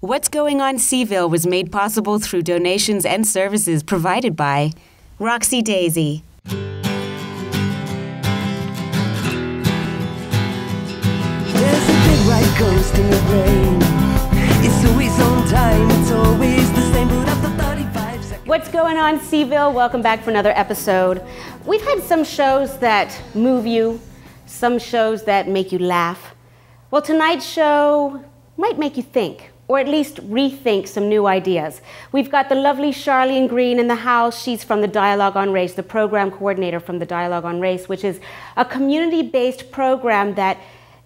What's Going On Seaville was made possible through donations and services provided by Roxy Daisy. There's a big white ghost in the brain. It's always on time, it's always the same, but after 35 seconds. What's going on, Seaville? Welcome back for another episode. We've had some shows that move you, some shows that make you laugh. Well, tonight's show might make you think, or at least rethink some new ideas. We've got the lovely Charlene Green in the house. She's from the Dialogue on Race, the program coordinator from the Dialogue on Race, which is a community-based program that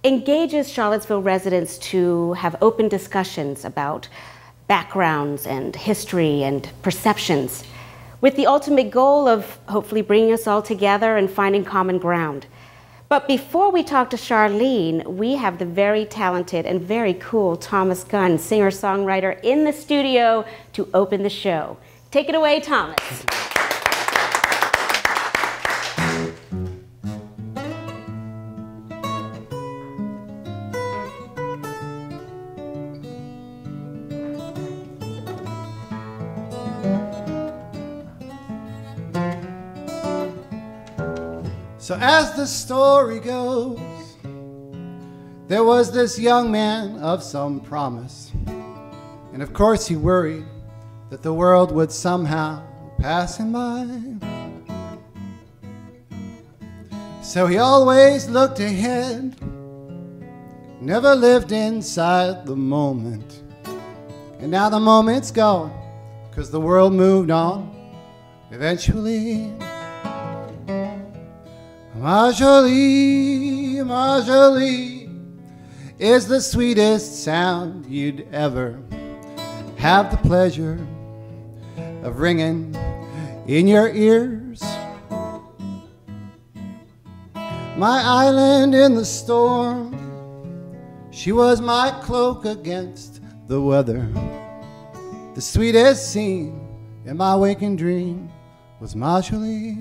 engages Charlottesville residents to have open discussions about backgrounds and history and perceptions, with the ultimate goal of hopefully bringing us all together and finding common ground. But before we talk to Charlene, we have the very talented and very cool Thomas Gunn, singer-songwriter, in the studio to open the show. Take it away, Thomas. So as the story goes, there was this young man of some promise, and of course he worried that the world would somehow pass him by. So he always looked ahead, never lived inside the moment. And now the moment's gone, 'cause the world moved on eventually. Marjorie, Marjorie is the sweetest sound you'd ever have the pleasure of ringing in your ears. My island in the storm, she was my cloak against the weather. The sweetest scene in my waking dream was Marjorie.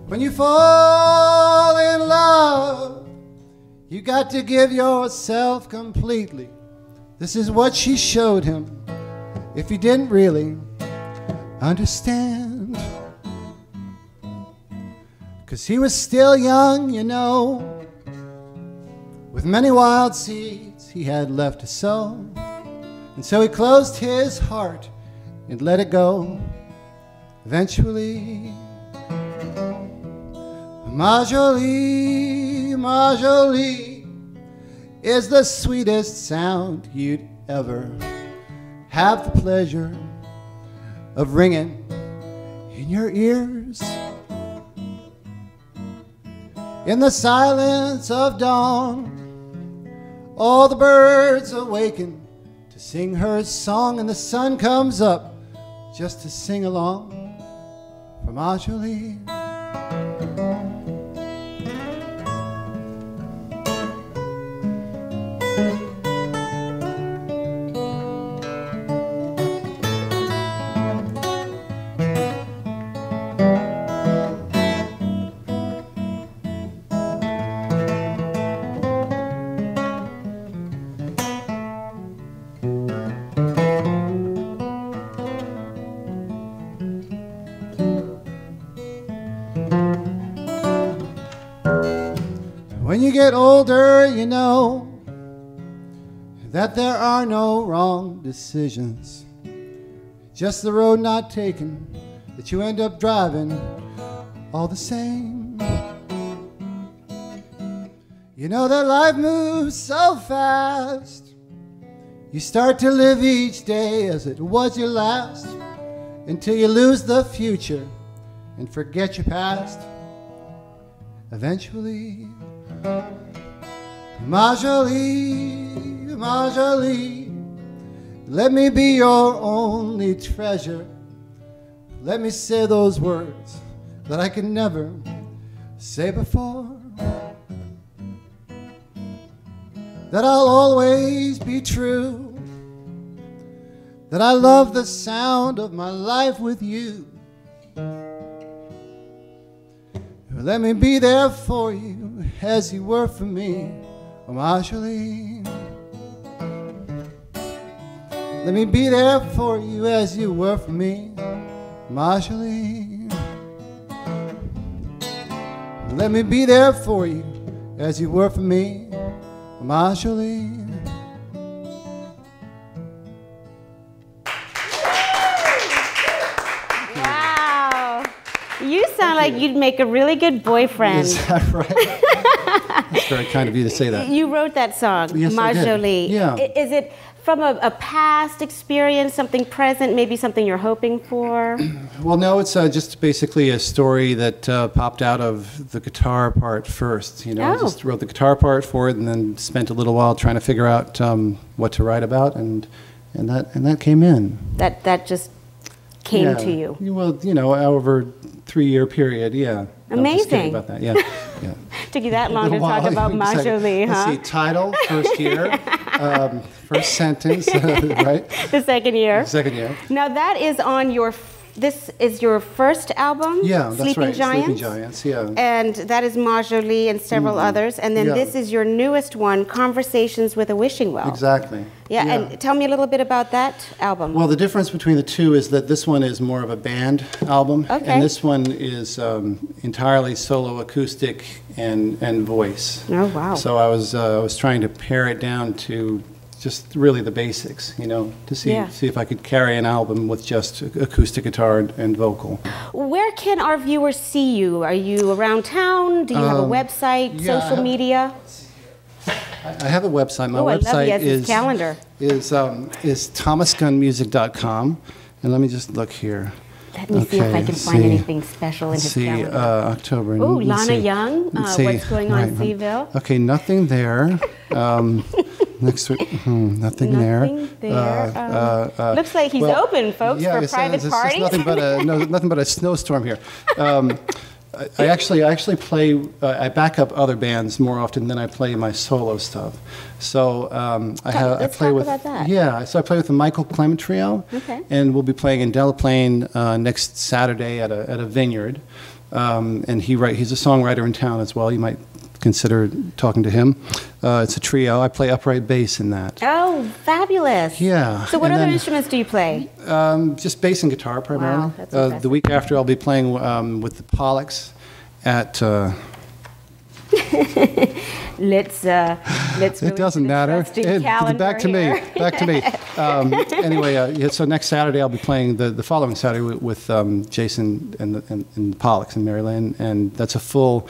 When you fall in love, you got to give yourself completely. This is what she showed him, if he didn't really understand. 'Cause he was still young, you know, with many wild seeds he had left to sow. And so he closed his heart and let it go eventually. Marjorie, Marjorie is the sweetest sound you'd ever have the pleasure of ringing in your ears. In the silence of dawn, all the birds awaken to sing her song, and the sun comes up just to sing along for Marjorie. When you get older, you know that there are no wrong decisions, just the road not taken that you end up driving all the same. You know that life moves so fast, you start to live each day as it was your last, until you lose the future and forget your past eventually. Marjorie, Marjorie. Let me be your only treasure. Let me say those words that I could never say before. That I'll always be true. That I love the sound of my life with you. Let me be there for you as you were for me, Marjorie. Let me be there for you as you were for me, Marjorie. Let me be there for you as you were for me, Marjorie. Wow. You sound like you'd make a really good boyfriend. Is that right? That's very kind of you to say that. You wrote that song, Yes, I did. Marjorie. Yeah. Is it from a past experience, something present, maybe something you're hoping for? Well, no, it's just basically a story that popped out of the guitar part first. You know, I just wrote the guitar part for it, and then spent a little while trying to figure out what to write about, and that came in. That just came to you. Well, you know, over 3-year period, yeah. Amazing. I'm just kidding about that, yeah. Yeah. Took you that long to talk about Marjorie, huh? Let's see, title, first year, first sentence, right? The second year. Second year. Now that is on your, this is your first album? Yeah, that's Sleeping right, Giants? Sleeping Giants, yeah. And that is Marjorie and several others. And then Yeah. this is your newest one, Conversations with a Wishing Well. Exactly. Yeah, and tell me a little bit about that album. Well, the difference between the two is that this one is more of a band album, Okay. and this one is entirely solo acoustic and voice. Oh, wow. So I was trying to pare it down to just really the basics, you know, to see if I could carry an album with just acoustic guitar and vocal. Where can our viewers see you? Are you around town? Do you have a website, yeah, social media? I have a website. My Oh, I love website he has his calendar. is thomasgunnmusic.com, and let me just look here. Let me see if I can find anything special in his calendar. October. Oh, let's Lana see. Young. Let's see. What's going on in Right. Seville? Okay, nothing there. Next week, nothing there. Nothing there. Looks like he's open, folks, yeah, for private it's parties. nothing but a nothing but a snowstorm here. I actually play. I back up other bands more often than I play my solo stuff. So I play with. About that. Yeah, so I play with the Michael Clement Trio. Okay. And we'll be playing in Delaplane next Saturday at a vineyard. And he's a songwriter in town as well. You might consider talking to him. It's a trio. I play upright bass in that. Oh, fabulous. Yeah. So what and other then, instruments do you play? Just bass and guitar primarily. Wow, that's impressive. The week after, I'll be playing with the Pollocks at. Let's It doesn't matter. Back to me. Back to me. Anyway, so next Saturday I'll be playing the following Saturday with Jason and the Pollocks in Maryland, and that's a full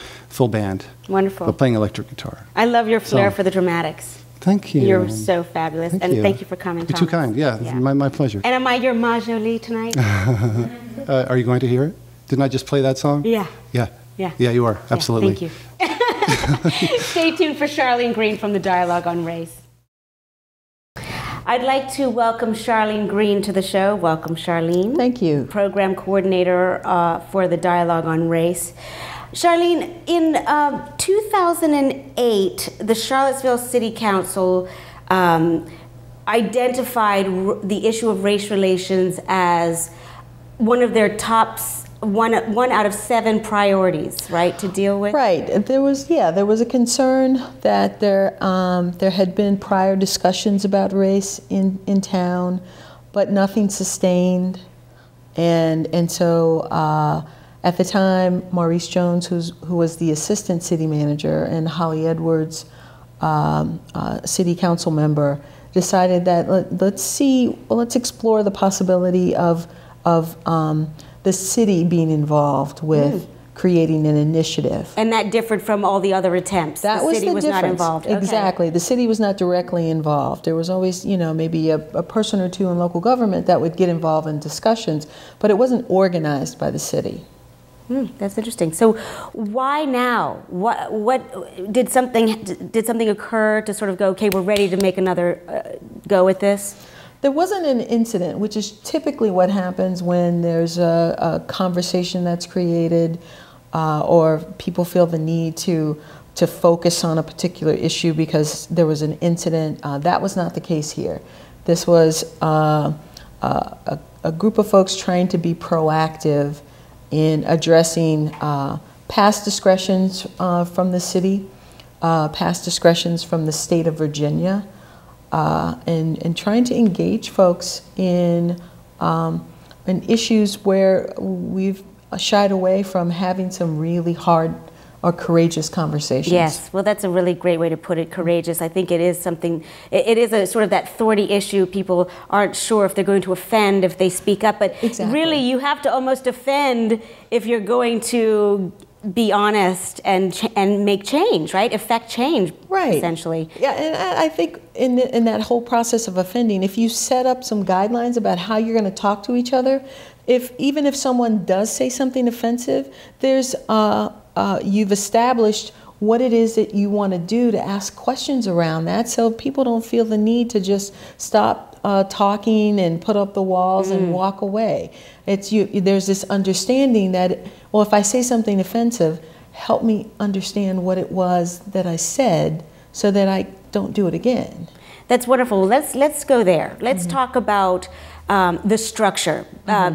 band. Wonderful. But playing electric guitar. I love your flair for the dramatics. Thank you. You're so fabulous. Thank and you. thank you for coming, You're too Thomas. kind. Yeah, my pleasure. And am I your Marjorie tonight? Are you going to hear it? Didn't I just play that song? Yeah. Yeah. Yeah. Yeah, you are. Absolutely. Thank you. Stay tuned for Charlene Green from the Dialogue on Race. I'd like to welcome Charlene Green to the show. Welcome, Charlene. Thank you. Program coordinator for the Dialogue on Race. Charlene, in 2008, the Charlottesville City Council identified the issue of race relations as one of their one out of 7 priorities, right, to deal with? Right. There was a concern that there had been prior discussions about race in town, but nothing sustained, and so at the time, Maurice Jones, who was the assistant city manager, and Holly Edwards, city council member, decided that let's explore the possibility of the city being involved with creating an initiative. And that differed from all the other attempts. That the city was not difference. involved. Okay. Exactly. The city was not directly involved. There was always, maybe a person or two in local government that would get involved in discussions, but it wasn't organized by the city. That's interesting. So, why now? What did something occur to sort of go? Okay, we're ready to make another go at this. There wasn't an incident, which is typically what happens when there's a conversation that's created, or people feel the need to focus on a particular issue because there was an incident. That was not the case here. This was a group of folks trying to be proactive in addressing past discretions from the city, past discretions from the state of Virginia, and trying to engage folks in issues where we've shied away from having some really hard or courageous conversations. Yes, well, that's a really great way to put it, courageous. I think it is something, it is a sort of that thorny issue. People aren't sure if they're going to offend if they speak up, but really you have to almost offend if you're going to be honest and make change, right? Affect change, right? Essentially. Yeah, and I think in that whole process of offending, if you set up some guidelines about how you're going to talk to each other, even if someone does say something offensive, there's you've established what it is that you want to do to ask questions around that, so people don't feel the need to just stop talking and put up the walls and walk away. There's this understanding that, well, if I say something offensive, help me understand what it was that I said so that I don't do it again. That's wonderful. Let's go there. Let's talk about the structure,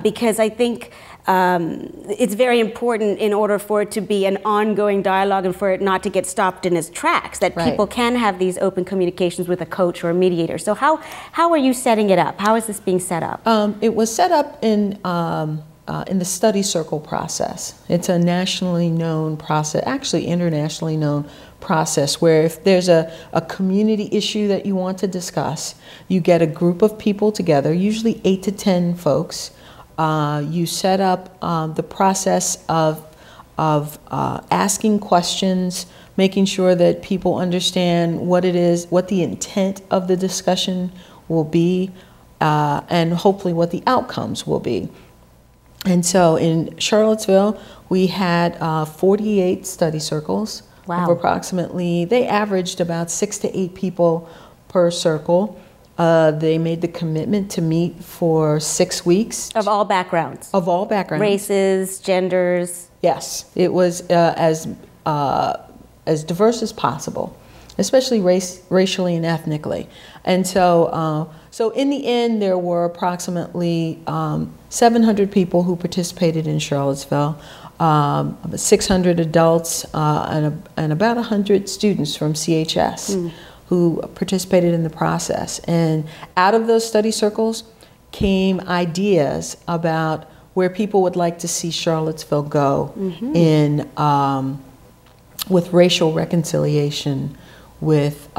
because I think it's very important in order for it to be an ongoing dialogue and for it not to get stopped in its tracks, that people can have these open communications with a coach or a mediator. So how are you setting it up? How is this being set up? It was set up in the study circle process. It's a nationally known process, actually internationally known process, where if there's a community issue that you want to discuss, you get a group of people together, usually 8 to 10 folks. You set up the process of asking questions, making sure that people understand what it is, what the intent of the discussion will be, and hopefully what the outcomes will be. And so in Charlottesville, we had 48 study circles. Wow. Of approximately, they averaged about 6 to 8 people per circle. They made the commitment to meet for 6 weeks. Of all backgrounds? Of all backgrounds. Races, genders? Yes, it was as diverse as possible, especially racially and ethnically. And so, so in the end, there were approximately 700 people who participated in Charlottesville, 600 adults, and about 100 students from CHS. Who participated in the process. And out of those study circles came ideas about where people would like to see Charlottesville go in with racial reconciliation, with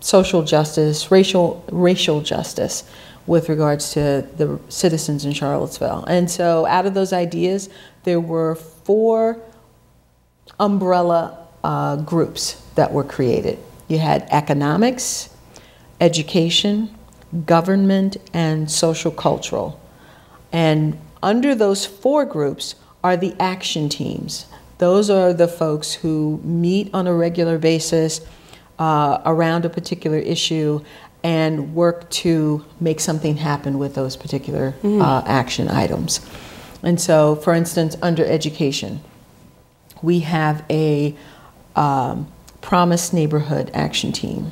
social justice, racial justice with regards to the citizens in Charlottesville. And so out of those ideas, there were 4 umbrella groups that were created. You had economics, education, government, and social cultural. And under those 4 groups are the action teams. Those are the folks who meet on a regular basis around a particular issue and work to make something happen with those particular action items. And so, for instance, under education, we have a Promise Neighborhood Action Team.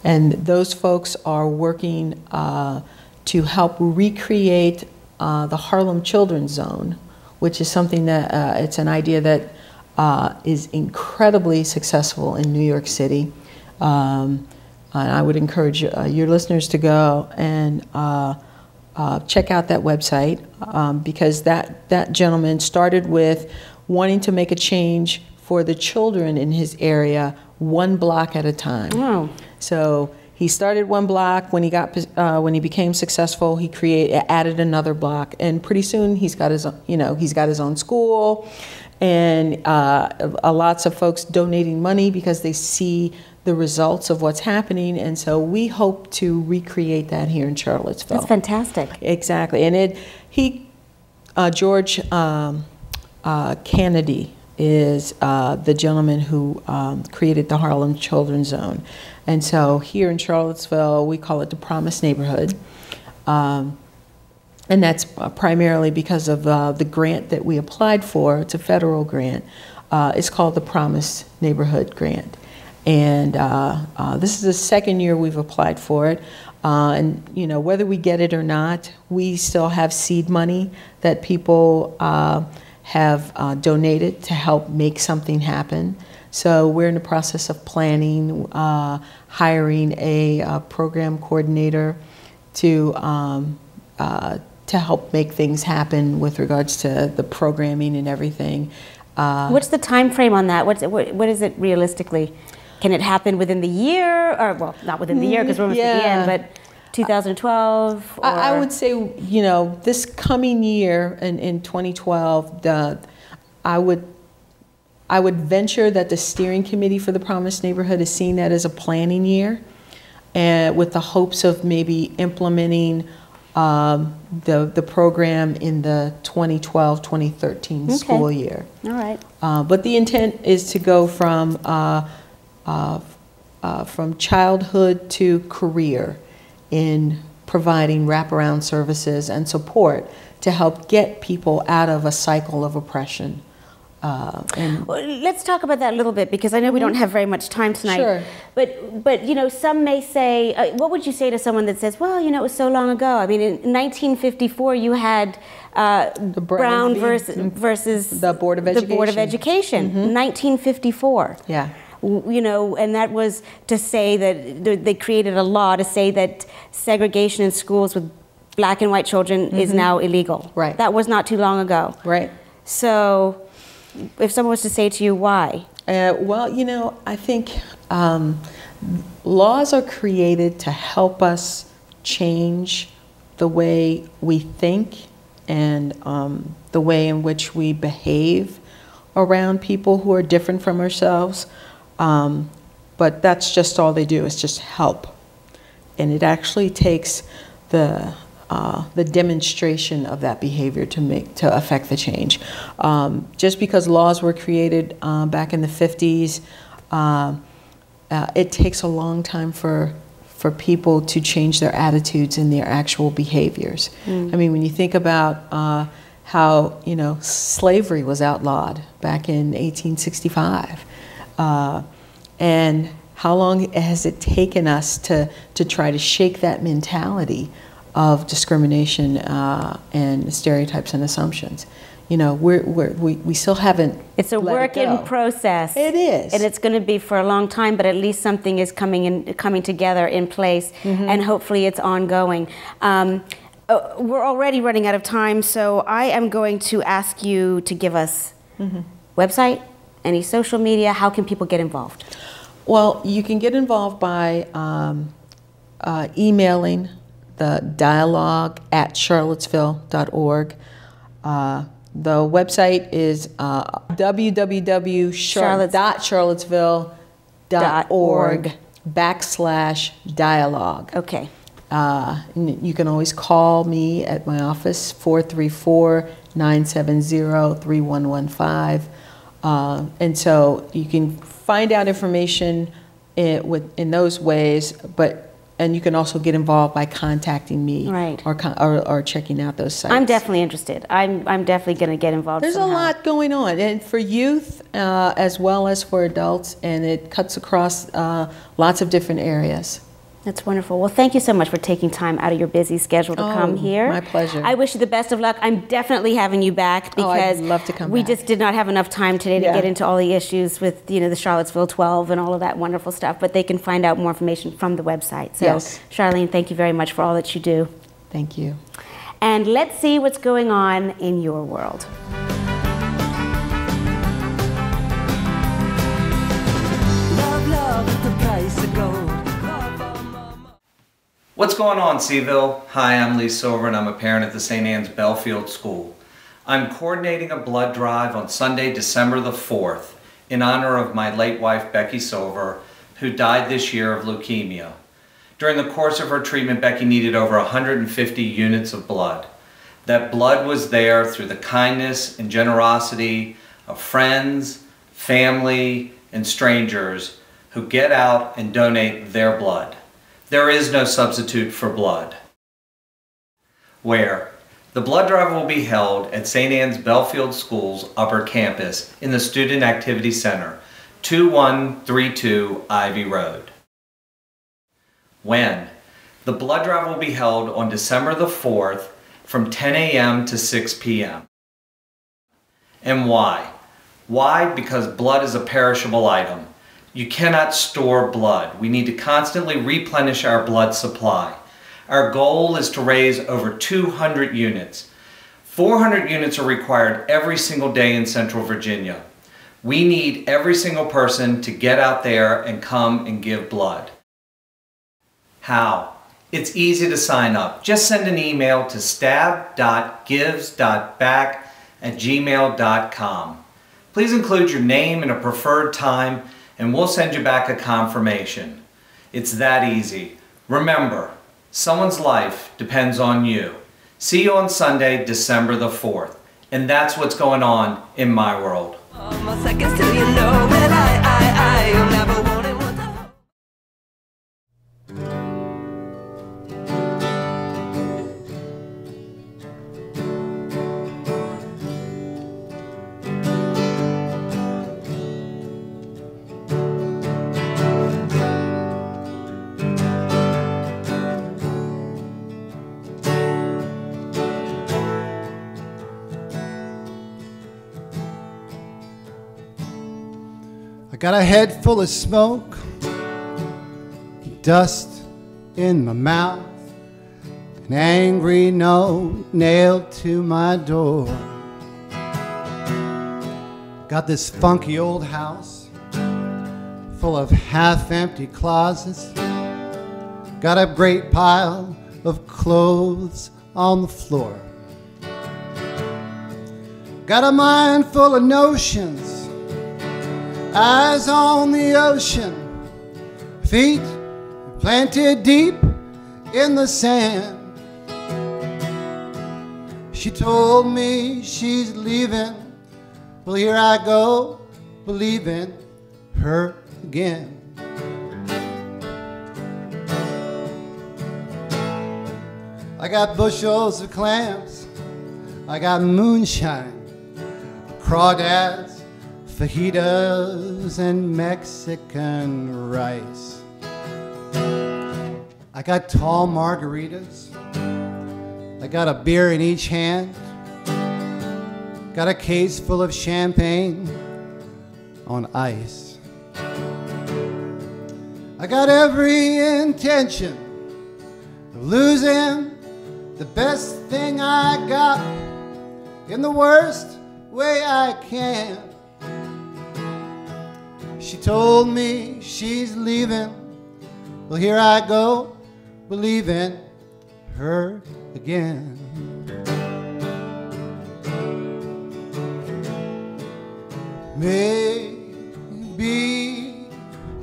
And those folks are working to help recreate the Harlem Children's Zone, which is something that, it's an idea that is incredibly successful in New York City. And I would encourage your listeners to go and check out that website, because that gentleman started with wanting to make a change for the children in his area 1 block at a time. Wow. So he started 1 block. When he became successful, he added another block, and pretty soon he's got his own school, and lots of folks donating money because they see the results of what's happening. And so we hope to recreate that here in Charlottesville. That's fantastic. Exactly, and George Kennedy is the gentleman who created the Harlem Children's Zone. And so here in Charlottesville, we call it the Promise Neighborhood. And that's primarily because of the grant that we applied for. It's a federal grant. It's called the Promise Neighborhood Grant. And this is the second year we've applied for it. And you know, whether we get it or not, we still have seed money that people have donated to help make something happen. So we're in the process of planning, hiring a program coordinator to help make things happen with regards to the programming and everything. What's the time frame on that? What is it realistically? Can it happen within the year, or well, not within the year because we're almost at the end, but 2012? Or? I would say, you know, this coming year in 2012, I would venture that the steering committee for the Promised Neighborhood is seeing that as a planning year, and with the hopes of maybe implementing the program in the 2012-2013 school year. All right. But the intent is to go from childhood to career in providing wraparound services and support to help get people out of a cycle of oppression. Well, let's talk about that a little bit, because I know we don't have very much time tonight. Sure. But you know, some may say, what would you say to someone that says, well, you know, it was so long ago? I mean, in 1954, you had the Brown versus the Board of Education. The Board of Education, 1954. Yeah. You know, and that was to say that they created a law to say that segregation in schools with black and white children is now illegal. Right. That was not too long ago. Right. So if someone was to say to you, why? Well, you know, I think laws are created to help us change the way we think and the way in which we behave around people who are different from ourselves. But that's just all they do, is just help. And it actually takes the demonstration of that behavior to affect the change. Just because laws were created back in the 50s, it takes a long time for people to change their attitudes and their actual behaviors. I mean, when you think about how, you know, slavery was outlawed back in 1865, and how long has it taken us to try to shake that mentality of discrimination and stereotypes and assumptions? You know, we still haven't. It's a work in process. It is, and it's going to be for a long time. But at least something is coming together in place, and hopefully it's ongoing. We're already running out of time, so I am going to ask you to give us website, any social media. How can people get involved? Well, you can get involved by emailing the dialogue@charlottesville.org. The website is www.charlottesville.org/dialogue. Okay. You can always call me at my office, 434-970-3115. And so you can find out information in those ways, and you can also get involved by contacting me, right, or checking out those sites. I'm definitely interested. I'm definitely going to get involved. There's somehow. a lot going on, and for youth as well as for adults, and it cuts across lots of different areas. That's wonderful. Well, thank you so much for taking time out of your busy schedule to come here. My pleasure. I wish you the best of luck. I'm definitely having you back because I'd love to come we back. just did not have enough time today to get into all the issues with, you know, the Charlottesville 12 and all of that wonderful stuff. But they can find out more information from the website. So, yes. Charlene, thank you very much for all that you do. Thank you. And let's see what's going on in your world. Love is the price of gold. What's going on, Seaville? Hi, I'm Lee Silver and I'm a parent at the St. Anne's Belfield School. I'm coordinating a blood drive on Sunday, December the 4th in honor of my late wife, Becky Silver, who died this year of leukemia. During the course of her treatment, Becky needed over 150 units of blood. that blood was there through the kindness and generosity of friends, family, and strangers who get out and donate their blood. There is no substitute for blood. Where? The blood drive will be held at St. Anne's Belfield School's upper campus in the Student Activity Center, 2132 Ivy Road. When? The blood drive will be held on December the 4th from 10 a.m. to 6 p.m. And why? Why? Because blood is a perishable item. You cannot store blood. We need to constantly replenish our blood supply. Our goal is to raise over 200 units. 400 units are required every single day in Central Virginia. We need every single person to get out there and come and give blood. How? It's easy to sign up. Just send an email to stab.gives.back@gmail.com. Please include your name and a preferred time, and we'll send you back a confirmation. It's that easy. Remember, someone's life depends on you. See you on Sunday, December the 4th. And that's what's going on in my world. Almost seconds till you know that I never wanted one to hold. I got a head full of smoke, dust in my mouth, an angry note nailed to my door. Got this funky old house full of half-empty closets. Got a great pile of clothes on the floor. Got a mind full of notions, eyes on the ocean, feet planted deep in the sand. She told me she's leaving. Well, here I go, believing her again. I got bushels of clams, I got moonshine, crawdads, fajitas, and Mexican rice. I got tall margaritas. I got a beer in each hand. Got a case full of champagne on ice. I got every intention of losing the best thing I got in the worst way I can. She told me she's leaving. Well, here I go, believing her again. Maybe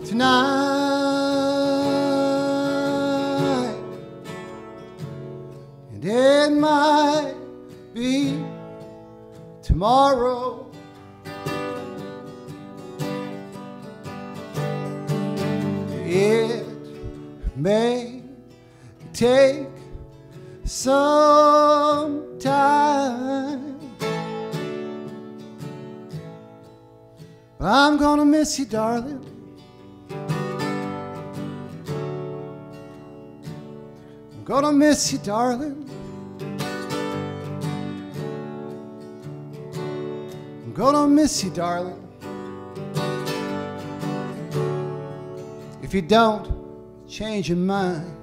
tonight, and it might be tomorrow. It may take some time, but I'm gonna miss you, darling. I'm gonna miss you, darling. I'm gonna miss you, darling. If you don't change your mind.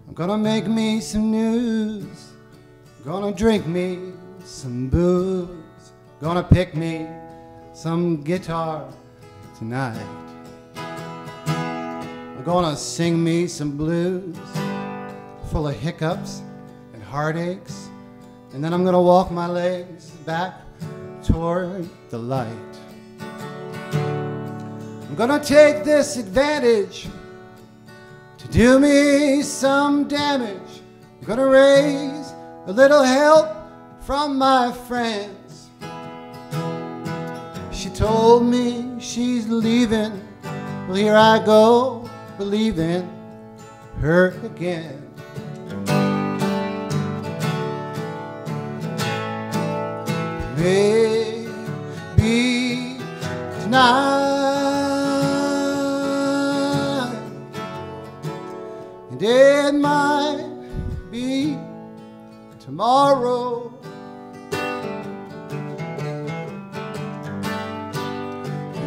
I'm gonna make me some news, Gonna drink me some booze, gonna pick me some guitar tonight. I'm gonna sing me some blues full of hiccups and heartaches, and then I'm gonna walk my legs back toward the light. I'm gonna take this advantage to do me some damage. I'm gonna raise a little help from my friends. She told me she's leaving. Well, here I go, believing her again. Maybe tonight, and it might be tomorrow.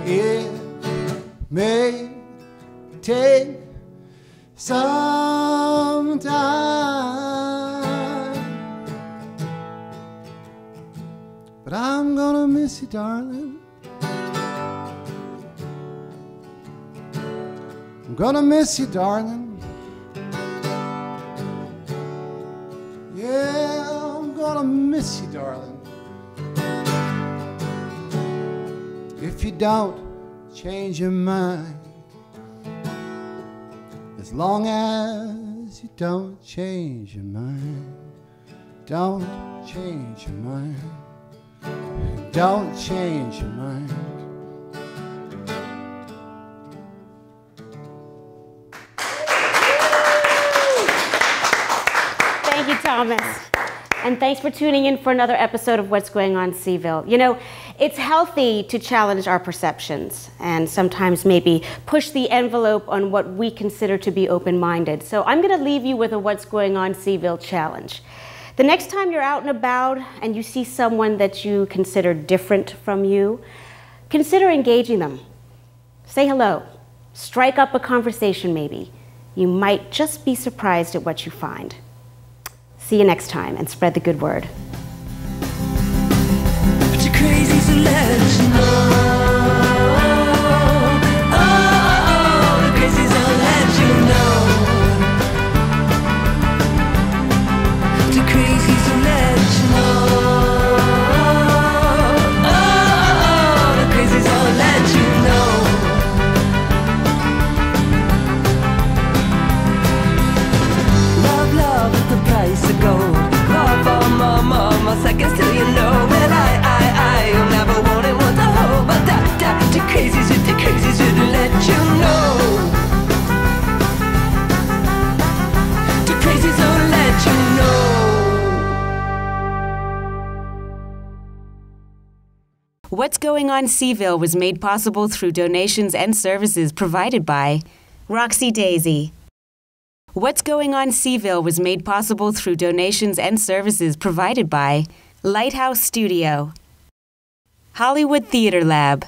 It may take some time, but I'm gonna miss you, darling. I'm gonna miss you, darling. Yeah, I'm gonna miss you, darling. If you don't change your mind, as long as you don't change your mind, don't change your mind, don't change your mind. Thank you, Thomas. And thanks for tuning in for another episode of What's Going On Seville. You know, it's healthy to challenge our perceptions and sometimes maybe push the envelope on what we consider to be open-minded. So I'm going to leave you with a What's Going On Seville challenge. The next time you're out and about and you see someone that you consider different from you, consider engaging them. Say hello. Strike up a conversation maybe. You might just be surprised at what you find. See you next time, and spread the good word. But you're crazy, so let you know. The crazies will let you know. The crazies will let you know. The crazies will let you know. Love, love is the price of gold. More seconds till you know. Well, you'll never want it, want to hold. But the crazies with the crazies would let you know. The crazies will let you know. What's Going On Seville was made possible through donations and services provided by Roxy Daisy. What's Going On Seville was made possible through donations and services provided by Lighthouse Studio, Hollywood Theater Lab,